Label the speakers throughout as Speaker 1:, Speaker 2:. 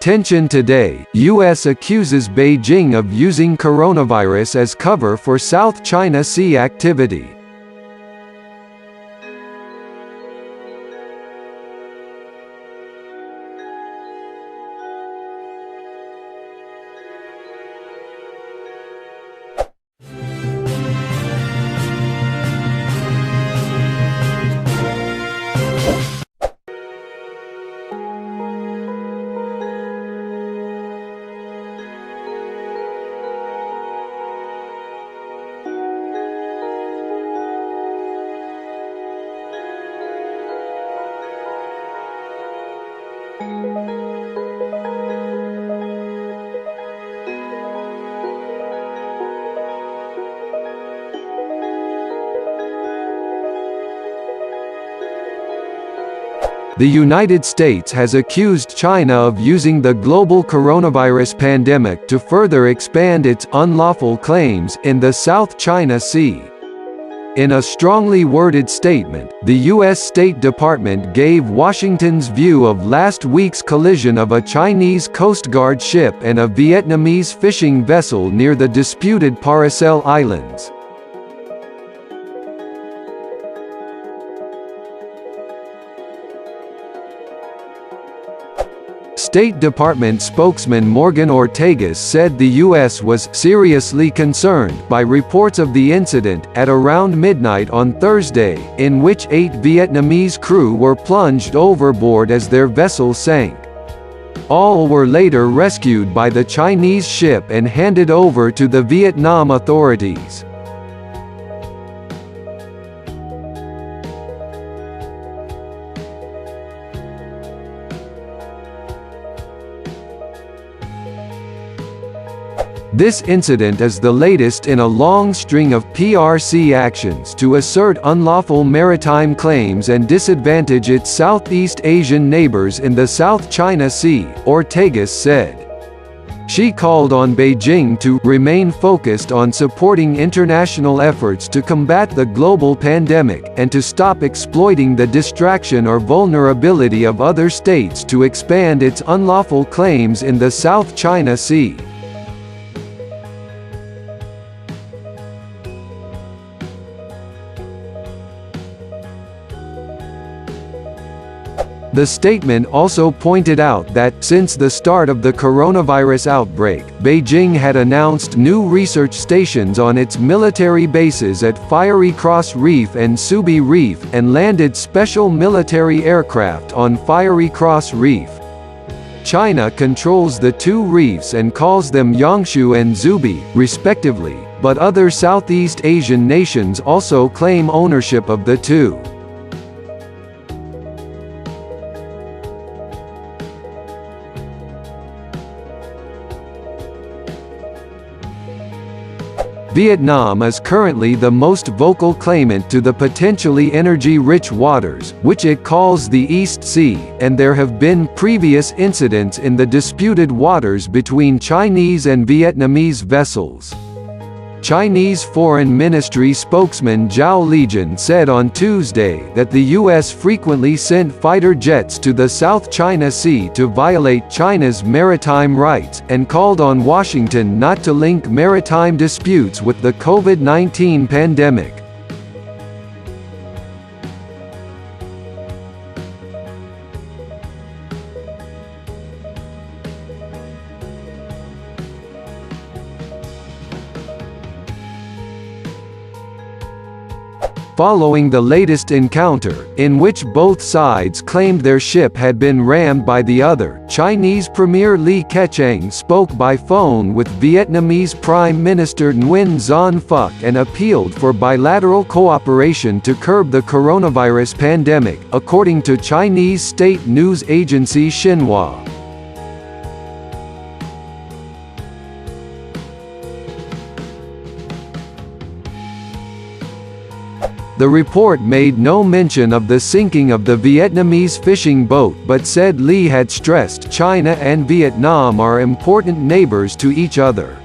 Speaker 1: Tension today, U.S. accuses Beijing of using coronavirus as cover for South China Sea activity. The United States has accused China of using the global coronavirus pandemic to further expand its unlawful claims in the South China Sea. In a strongly worded statement, the U.S. State Department gave Washington's view of last week's collision of a Chinese Coast Guard ship and a Vietnamese fishing vessel near the disputed Paracel Islands. State Department spokesman Morgan Ortagus said the U.S. was seriously concerned by reports of the incident at around midnight on Thursday, in which 8 Vietnamese crew were plunged overboard as their vessel sank. All were later rescued by the Chinese ship and handed over to the Vietnam authorities. This incident is the latest in a long string of PRC actions to assert unlawful maritime claims and disadvantage its Southeast Asian neighbors in the South China Sea, Ortagus said. She called on Beijing to remain focused on supporting international efforts to combat the global pandemic, and to stop exploiting the distraction or vulnerability of other states to expand its unlawful claims in the South China Sea. The statement also pointed out that, since the start of the coronavirus outbreak, Beijing had announced new research stations on its military bases at Fiery Cross Reef and Subi Reef, and landed special military aircraft on Fiery Cross Reef. China controls the two reefs and calls them Yangshu and Zubi, respectively, but other Southeast Asian nations also claim ownership of the two. Vietnam is currently the most vocal claimant to the potentially energy-rich waters, which it calls the East Sea, and there have been previous incidents in the disputed waters between Chinese and Vietnamese vessels. Chinese Foreign Ministry spokesman Zhao Lijian said on Tuesday that the U.S. frequently sent fighter jets to the South China Sea to violate China's maritime rights, and called on Washington not to link maritime disputes with the COVID-19 pandemic. Following the latest encounter, in which both sides claimed their ship had been rammed by the other, Chinese Premier Li Keqiang spoke by phone with Vietnamese Prime Minister Nguyen Xuan Phuc and appealed for bilateral cooperation to curb the coronavirus pandemic, according to Chinese state news agency Xinhua. The report made no mention of the sinking of the Vietnamese fishing boat, but said Li had stressed China and Vietnam are important neighbors to each other.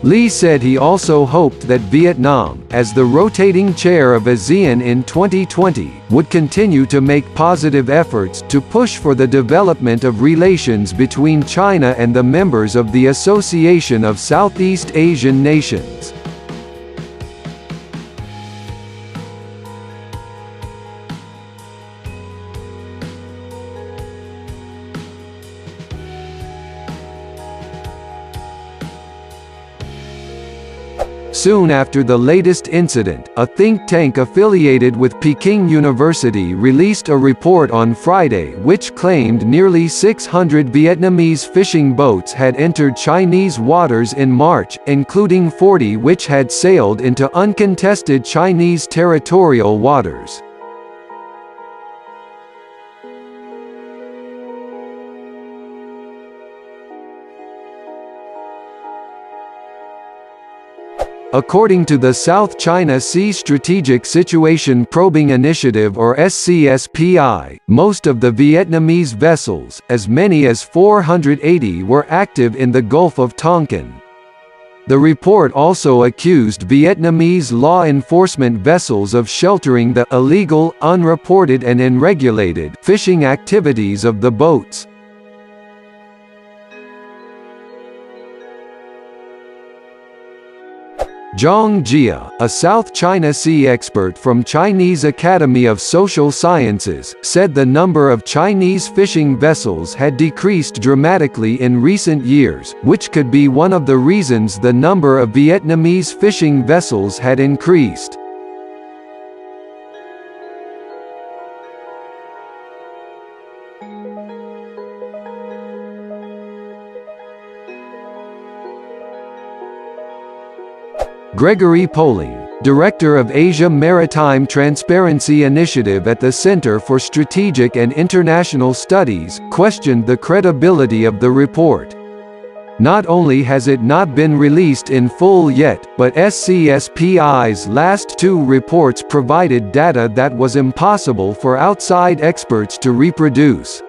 Speaker 1: Lee said he also hoped that Vietnam, as the rotating chair of ASEAN in 2020, would continue to make positive efforts to push for the development of relations between China and the members of the Association of Southeast Asian Nations. Soon after the latest incident, a think tank affiliated with Peking University released a report on Friday which claimed nearly 600 Vietnamese fishing boats had entered Chinese waters in March, including 40 which had sailed into uncontested Chinese territorial waters. According to the South China Sea Strategic Situation Probing Initiative or SCSPI, most of the Vietnamese vessels, as many as 480, were active in the Gulf of Tonkin. The report also accused Vietnamese law enforcement vessels of sheltering the illegal, unreported and unregulated fishing activities of the boats. Zhang Jia, a South China Sea expert from Chinese Academy of Social Sciences, said the number of Chinese fishing vessels had decreased dramatically in recent years, which could be one of the reasons the number of Vietnamese fishing vessels had increased. Gregory Poling, Director of Asia Maritime Transparency Initiative at the Center for Strategic and International Studies, questioned the credibility of the report. Not only has it not been released in full yet, but SCSPI's last two reports provided data that was impossible for outside experts to reproduce.